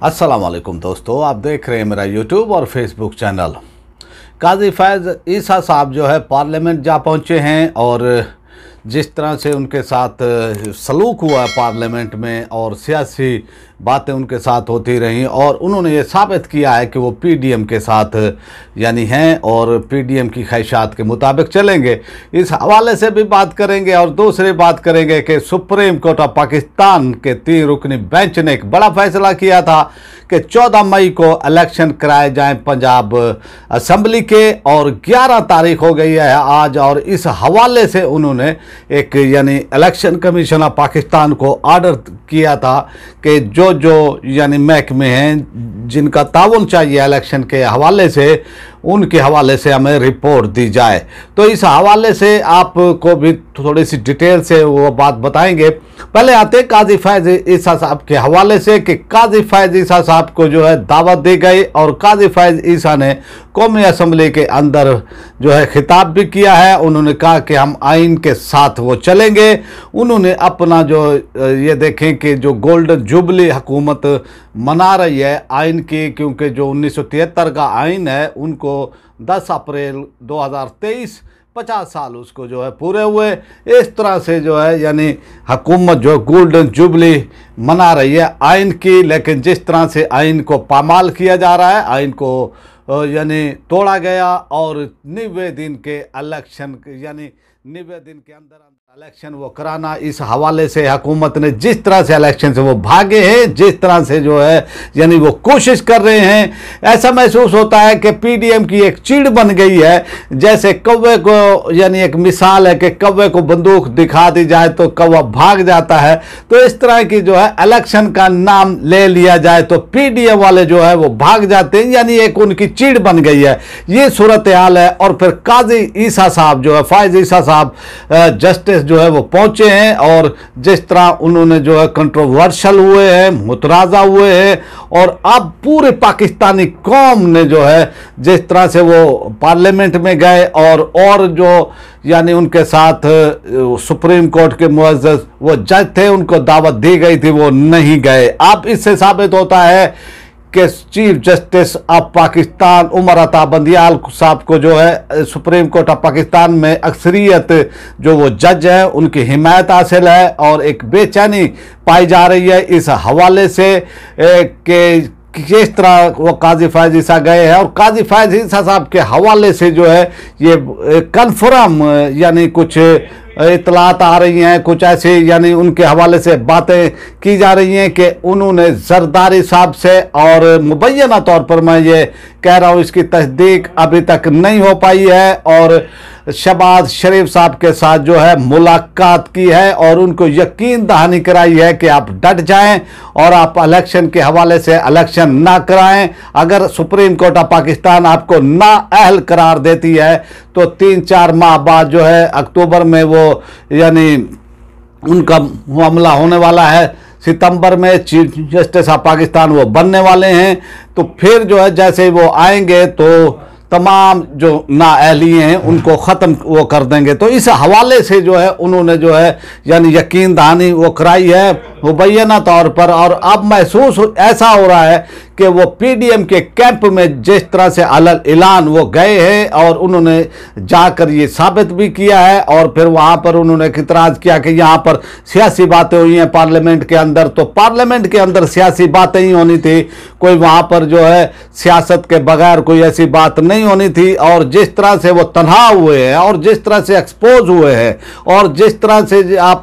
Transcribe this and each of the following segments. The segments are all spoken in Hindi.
अस्सलाम वालेकुम दोस्तों, आप देख रहे हैं मेरा यूट्यूब और फेसबुक चैनल। काजी फैज़ ईसा साहब जो है पार्लियामेंट जा पहुंचे हैं और जिस तरह से उनके साथ सलूक हुआ पार्लियामेंट में और सियासी बातें उनके साथ होती रहीं और उन्होंने ये साबित किया है कि वो पीडीएम के साथ यानी हैं और पीडीएम की ख्वाहिशात के मुताबिक चलेंगे। इस हवाले से भी बात करेंगे और दूसरी बात करेंगे कि सुप्रीम कोर्ट ऑफ पाकिस्तान के 3 रुकनी बेंच ने एक बड़ा फैसला किया था कि 14 मई को इलेक्शन कराए जाएं पंजाब असम्बली के और 11 तारीख हो गई है आज। और इस हवाले से उन्होंने एक यानी इलेक्शन कमीशन ऑफ पाकिस्तान को ऑर्डर किया था कि जो यानी महकमे हैं जिनका ताउन चाहिए इलेक्शन के हवाले से, उनके हवाले से हमें रिपोर्ट दी जाए। तो इस हवाले से आपको भी थोड़ी सी डिटेल से वो बात बताएंगे। पहले आते हैं काजी फैज़ ईसा साहब के हवाले से कि काजी फैज़ ईसा साहब को जो है दावत दी गई और काजी फैज़ ईसा ने कौमी असम्बली के अंदर जो है खिताब भी किया है। उन्होंने कहा कि हम आइन के साथ वो चलेंगे। उन्होंने अपना जो ये देखें कि जो गोल्डन जुबली हुकूमत मना रही है आइन की, क्योंकि जो 1973 का आइन है उनको 10 अप्रैल 2023 50 साल उसको जो है पूरे हुए। इस तरह से जो है यानी हुकूमत जो गोल्डन जुबली मना रही है आइन की, लेकिन जिस तरह से आइन को पामाल किया जा रहा है, आइन को यानी तोड़ा गया और 90 दिन के इलेक्शन यानी 90 दिन के अंदर इलेक्शन वो कराना, इस हवाले से हुकूमत ने जिस तरह से इलेक्शन से वो भागे हैं, जिस तरह से जो है यानी वो कोशिश कर रहे हैं, ऐसा महसूस होता है कि पीडीएम की एक चीड़ बन गई है। जैसे कौवे को यानी एक मिसाल है कि कौवे को बंदूक दिखा दी जाए तो कौवा भाग जाता है, तो इस तरह की जो है इलेक्शन का नाम ले लिया जाए तो पीडीएम वाले जो है वो भाग जाते हैं, यानी एक उनकी चीड़ बन गई है। ये सूरत हाल है। और फिर काजी ईसा साहब जो है फैज़ ईसा साहब जस्टिस जो है वो पहुंचे हैं और जिस तरह उन्होंने जो है कंट्रोवर्शियल हुए हैं, मुतराजा हुए हैं और अब पूरे पाकिस्तानी कौम ने जो है जिस तरह से वो पार्लियामेंट में गए और जो यानी उनके साथ सुप्रीम कोर्ट के मुअज़्ज़ज़ वो जज थे उनको दावत दी गई थी, वो नहीं गए। अब इससे साबित होता है कि chief justice of Pakistan Umar Ata Bandial साहब को जो है सुप्रीम कोर्ट ऑफ पाकिस्तान में अक्सरियत जो वो जज है उनकी हिमायत हासिल है और एक बेचैनी पाई जा रही है इस हवाले से कि किस तरह वो काजी फैज़ ईसा गए हैं। और काजी फैज़ ईसा साहब के हवाले से जो है ये कन्फर्म यानी कुछ इतलात आ रही हैं, कुछ ऐसे यानी उनके हवाले से बातें की जा रही हैं कि उन्होंने जरदारी साहब से, और मुबैना तौर पर मैं ये कह रहा हूँ इसकी तस्दीक अभी तक नहीं हो पाई है, और शहबाज शरीफ साहब के साथ जो है मुलाकात की है और उनको यकीन दहानी कराई है कि आप डट जाएं और आप इलेक्शन के हवाले से इलेक्शन ना कराएं। अगर सुप्रीम कोर्ट ऑफ पाकिस्तान आपको नाअहल करार देती है तो 3-4 माह बाद जो है अक्टूबर में वो यानी उनका मामला होने वाला है, सितंबर में चीफ जस्टिस ऑफ पाकिस्तान वो बनने वाले हैं। तो फिर जो है जैसे वो आएंगे तो तमाम जो नाअहली हैं उनको ख़त्म वो कर देंगे। तो इस हवाले से जो है उन्होंने जो है यानी यकीन दहानी वो कराई है मुबैना तौर पर। और अब महसूस ऐसा हो रहा है कि वो पीडीएम के कैंप में जिस तरह से अलग ऐलान वो गए हैं और उन्होंने जाकर ये साबित भी किया है और फिर वहाँ पर उन्होंने इतराज़ किया कि यहाँ पर सियासी बातें हुई हैं पार्लियामेंट के अंदर, तो पार्लियामेंट के अंदर सियासी बातें ही होनी थी, कोई वहाँ पर जो है सियासत के बगैर कोई ऐसी बात नहीं होनी थी। और जिस तरह से वो तनहा हुए हैं और जिस तरह से एक्सपोज हुए हैं और जिस तरह से आप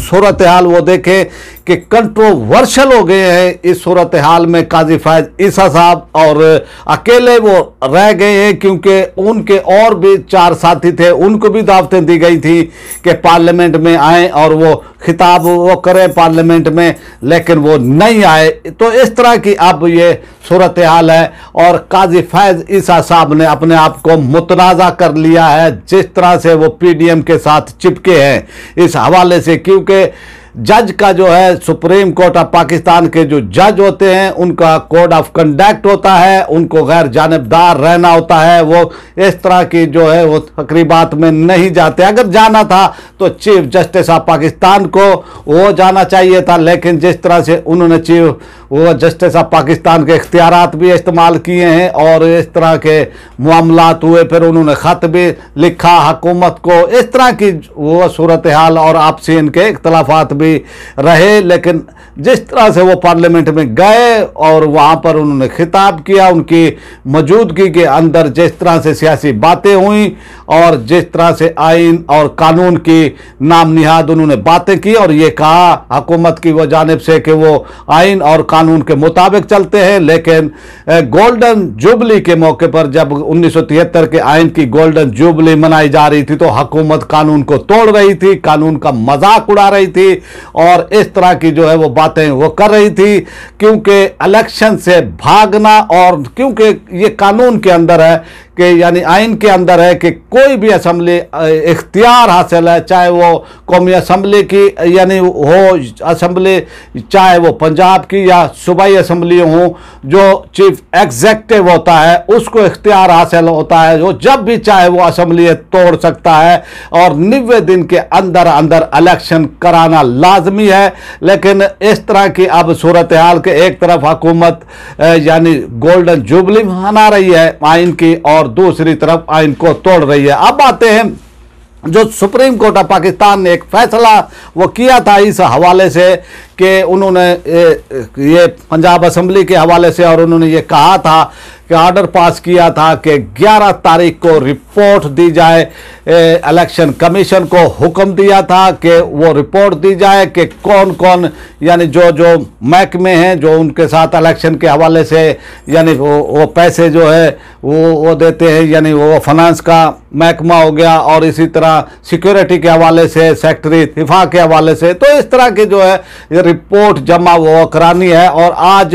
सूरत हाल वो देखें कि कंट्रोवर्शियल हो गए हैं, इस सूरत हाल में काजी फैज़ ईसा साहब और अकेले वो रह गए हैं, क्योंकि उनके और भी 4 साथी थे, उनको भी दावतें दी गई थी कि पार्लियामेंट में आए और वो खिताब वो करें पार्लियामेंट में, लेकिन वो नहीं आए। तो इस तरह की अब ये सूरत हाल है और काजी फैज़ ईसा साहब ने अपने आप को मुतनाज़ा कर लिया है जिस तरह से वो पीडीएम के साथ चिपके हैं इस हवाले से, क्योंकि जज का जो है सुप्रीम कोर्ट ऑफ पाकिस्तान के जो जज होते हैं उनका कोड ऑफ कंडक्ट होता है, उनको गैर जानिबदार रहना होता है, वो इस तरह की जो है वो तकरीबात में नहीं जाते। अगर जाना था तो चीफ जस्टिस ऑफ पाकिस्तान को वो जाना चाहिए था, लेकिन जिस तरह से उन्होंने वो जस्टिस ऑफ पाकिस्तान के इख्तियारात भी इस्तेमाल किए हैं और इस तरह के मामलात हुए, फिर उन्होंने ख़त भी लिखा हुकूमत को, इस तरह की वो सूरत हाल और आपसी इनके इख्तलाफात भी रहे। लेकिन जिस तरह से वो पार्लियामेंट में गए और वहाँ पर उन्होंने खिताब किया, उनकी मौजूदगी के अंदर जिस तरह से सियासी बातें हुई और जिस तरह से आइन और कानून की नाम निहाद उन्होंने बातें की और ये कहा हुकूमत की वो जानिब से कि वो आइन और कानून के मुताबिक चलते हैं, लेकिन गोल्डन जुबली के मौके पर जब 1973 के आइन की गोल्डन जुबली मनाई जा रही थी तो हुकूमत कानून को तोड़ रही थी, कानून का मजाक उड़ा रही थी और इस तरह की जो है वो बातें वो कर रही थी, क्योंकि इलेक्शन से भागना और क्योंकि ये कानून के अंदर है कि यानी आइन के अंदर है कि कोई भी असम्बली इख्तियार हासिल है, चाहे वो कौमी असम्बली की यानी हो असम्बली, चाहे वो पंजाब की या सूबाई असम्बली हो, जो चीफ एग्जेक्टिव होता है उसको इख्तियार हासिल होता है, वो जब भी चाहे वो असम्बली तोड़ सकता है और 90 दिन के अंदर अंदर इलेक्शन कराना लाजमी है। लेकिन इस तरह की अब सूरत हाल के एक तरफ हुकूमत यानी गोल्डन जुबली मना रही है आइन की और दूसरी तरफ आइन को तोड़ रही है। अब आते हैं जो सुप्रीम कोर्ट ऑफ पाकिस्तान ने एक फैसला वो किया था इस हवाले से कि उन्होंने ये पंजाब असम्बली के हवाले से और उन्होंने ये कहा था कि ऑर्डर पास किया था कि 11 तारीख को रिपोर्ट दी जाए, इलेक्शन कमीशन को हुक्म दिया था कि वो रिपोर्ट दी जाए कि कौन कौन यानी जो जो महकमे हैं जो उनके साथ इलेक्शन के हवाले से यानी वो पैसे जो है वो देते हैं, यानी वो फाइनेंस का महकमा हो गया और इसी तरह सिक्योरिटी के हवाले से सेक्रेटरी दिफा के हवाले से, तो इस तरह की जो है रिपोर्ट जमा वो करानी है। और आज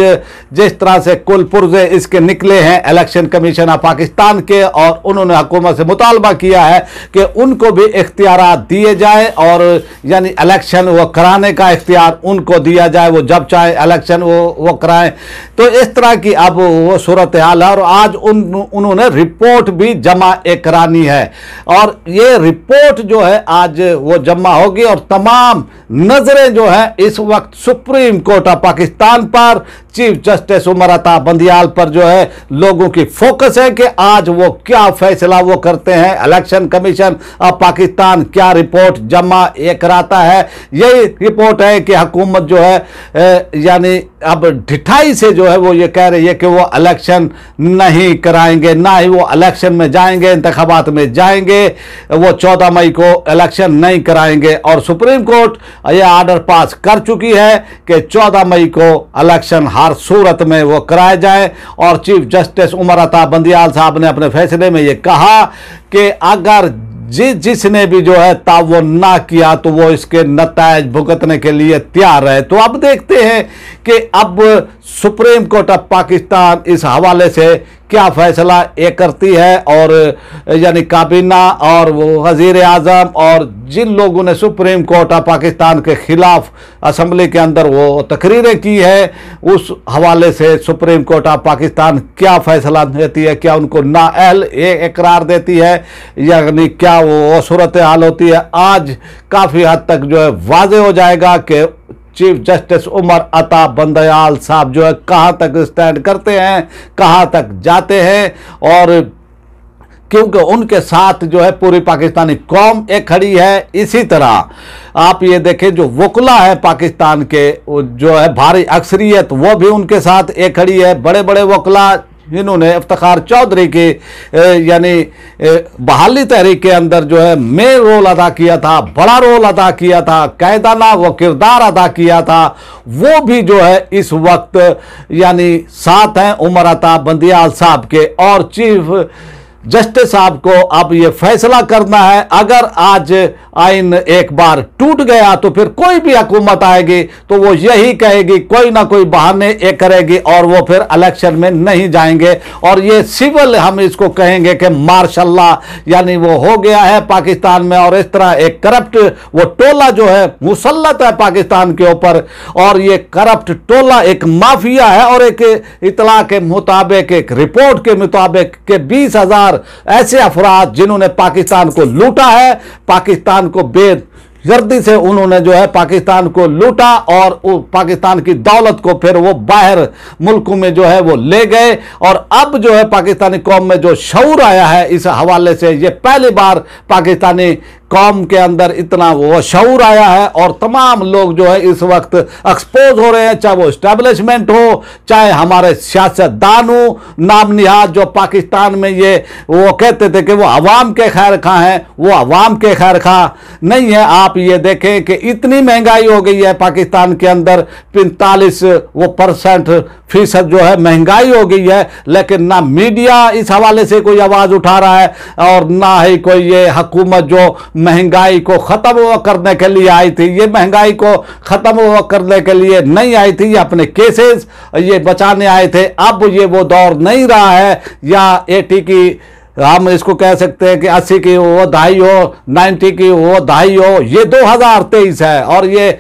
जिस तरह से कुल पुर्जे इसके निकले हैं इलेक्शन कमीशन ऑफ पाकिस्तान के और उन्होंने हुकूमत से मुतालबा किया है कि उनको भी इख्तियारात दिए जाए और यानी इलेक्शन वो कराने का इख्तियार उनको दिया जाए, वो जब चाहे इलेक्शन वो कराएं। तो इस तरह की अब वो सूरत हाल है और आज उन्होंने रिपोर्ट भी जमा करानी है और ये रिपोर्ट जो है आज वो जमा होगी और तमाम नजरें जो है इस वक्त सुप्रीम कोर्ट ऑफ पाकिस्तान पर, चीफ जस्टिस उमर अता बंदियाल पर जो है लोगों की फोकस है कि आज वो क्या फैसला वो करते हैं, इलेक्शन कमीशन ऑफ पाकिस्तान क्या रिपोर्ट जमा ये कराता है। यही रिपोर्ट है कि हुकूमत जो है यानी अब ढिठाई से जो है वो ये कह रही है कि वो इलेक्शन नहीं कराएंगे, ना ही वो इलेक्शन में जाएंगे, इंतखाबात में जाएंगे, वो 14 मई को इलेक्शन नहीं कराएंगे। और सुप्रीम कोर्ट ये ऑर्डर पास कर चुकी है कि 14 मई को इलेक्शन हर सूरत में वो कराए जाए और चीफ जस्टिस उमर अता बंदियाल साहब ने अपने फैसले में ये कहा कि अगर जिसने भी जो है ताउन ना किया तो वो इसके नतायज भुगतने के लिए तैयार है। तो अब देखते हैं कि अब सुप्रीम कोर्ट ऑफ पाकिस्तान इस हवाले से क्या फैसला ये करती है और यानी काबीना और वो वजीर आज़म और जिन लोगों ने सुप्रीम कोर्ट ऑफ पाकिस्तान के खिलाफ असम्बली के अंदर वो तकरीरें की है उस हवाले से सुप्रीम कोर्ट ऑफ पाकिस्तान क्या फैसला देती है, क्या उनको नाअहल इकरार देती है, यानी क्या वो सूरत हाल होती है। आज काफ़ी हद तक जो है वाज़े हो जाएगा कि चीफ जस्टिस उमर अता बंदियाल साहब जो है कहाँ तक स्टैंड करते हैं, कहाँ तक जाते हैं और क्योंकि उनके साथ जो है पूरी पाकिस्तानी कौम एक खड़ी है। इसी तरह आप ये देखें जो वकला है पाकिस्तान के जो है भारी अक्सरियत वो भी उनके साथ एक खड़ी है। बड़े बड़े वकला इन्होंने इफ्तिखार चौधरी के यानी बहाली तहरीक के अंदर जो है मेन रोल अदा किया था, बड़ा रोल अदा किया था, कायदाना वो किरदार अदा किया था, वो भी जो है इस वक्त यानी साथ हैं उमर अता बंदियाल साहब के। और चीफ जस्टिस साहब को अब ये फैसला करना है। अगर आज आइन एक बार टूट गया तो फिर कोई भी हुकूमत आएगी तो वो यही कहेगी, कोई ना कोई बहाने एक करेगी और वो फिर इलेक्शन में नहीं जाएंगे। और ये सिविल हम इसको कहेंगे कि मार्शल्ला यानी वो हो गया है पाकिस्तान में। और इस तरह एक करप्ट वो टोला जो है मुसल्लत है पाकिस्तान के ऊपर, और ये करप्ट टोला एक माफिया है। और एक इतला के मुताबिक, एक रिपोर्ट के मुताबिक के 20,000 ऐसे अफराद जिन्होंने पाकिस्तान को लूटा है, पाकिस्तान को बेदर्दी से उन्होंने जो है पाकिस्तान को लूटा और पाकिस्तान की दौलत को फिर वो बाहर मुल्कों में जो है वो ले गए। और अब जो है पाकिस्तानी कौम में जो शऊर आया है इस हवाले से, ये पहली बार पाकिस्तानी कौम के अंदर इतना वो शऊर आया है। और तमाम लोग जो है इस वक्त एक्सपोज हो रहे हैं, चाहे वो इस्टेब्लिशमेंट हो, चाहे हमारे सियासतदान हो नाम निहाद, जो पाकिस्तान में ये वो कहते थे कि वो अवाम के खैर खा हैं, वो अवाम के खैर खा नहीं है। आप ये देखें कि इतनी महंगाई हो गई है पाकिस्तान के अंदर, 45% जो है महंगाई हो गई है, लेकिन ना मीडिया इस हवाले से कोई आवाज़ उठा रहा है और ना ही कोई ये हुकूमत जो महंगाई को ख़त्म करने के लिए आई थी, ये महंगाई को ख़त्म करने के लिए नहीं आई थी, ये अपने केसेस ये बचाने आए थे। अब ये वो दौर नहीं रहा है, या 80 की हम इसको कह सकते हैं कि 80 की वो दहाई हो, 90 की वो दहाई हो, ये 2023 है। और ये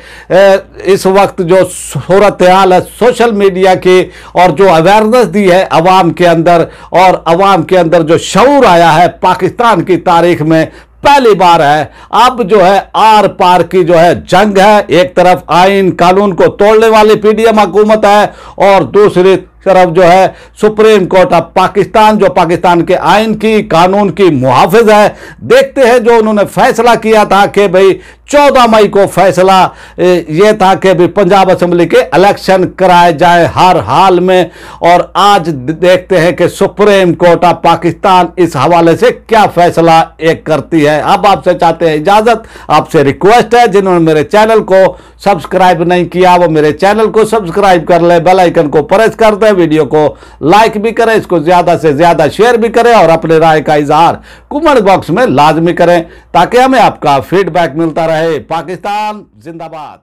इस वक्त जो सूरत हाल है सोशल मीडिया की, और जो अवेयरनेस दी है अवाम के अंदर, और अवाम के अंदर जो शऊर आया है पाकिस्तान की तारीख में पहली बार है। अब जो है आर पार की जो है जंग है, एक तरफ आइन कानून को तोड़ने वाली पीडीएम हुकूमत है, और दूसरी तरफ जो है सुप्रीम कोर्ट ऑफ पाकिस्तान जो पाकिस्तान के आइन की कानून की मुहाफिज है। देखते हैं जो उन्होंने फैसला किया था कि भाई 14 मई को फैसला ये था कि भी पंजाब असेंबली के इलेक्शन कराए जाए हर हाल में, और आज देखते हैं कि सुप्रीम कोर्ट ऑफ पाकिस्तान इस हवाले से क्या फैसला एक करती है। अब आपसे चाहते हैं इजाजत, आपसे रिक्वेस्ट है जिन्होंने मेरे चैनल को सब्सक्राइब नहीं किया वो मेरे चैनल को सब्सक्राइब कर ले, बेल आइकन को प्रेस कर दे, वीडियो को लाइक भी करें, इसको ज्यादा से ज्यादा शेयर भी करें, और अपने राय का इजहार कमेंट बॉक्स में लाजमी करें ताकि हमें आपका फीडबैक मिलता रहे। पाकिस्तान जिंदाबाद।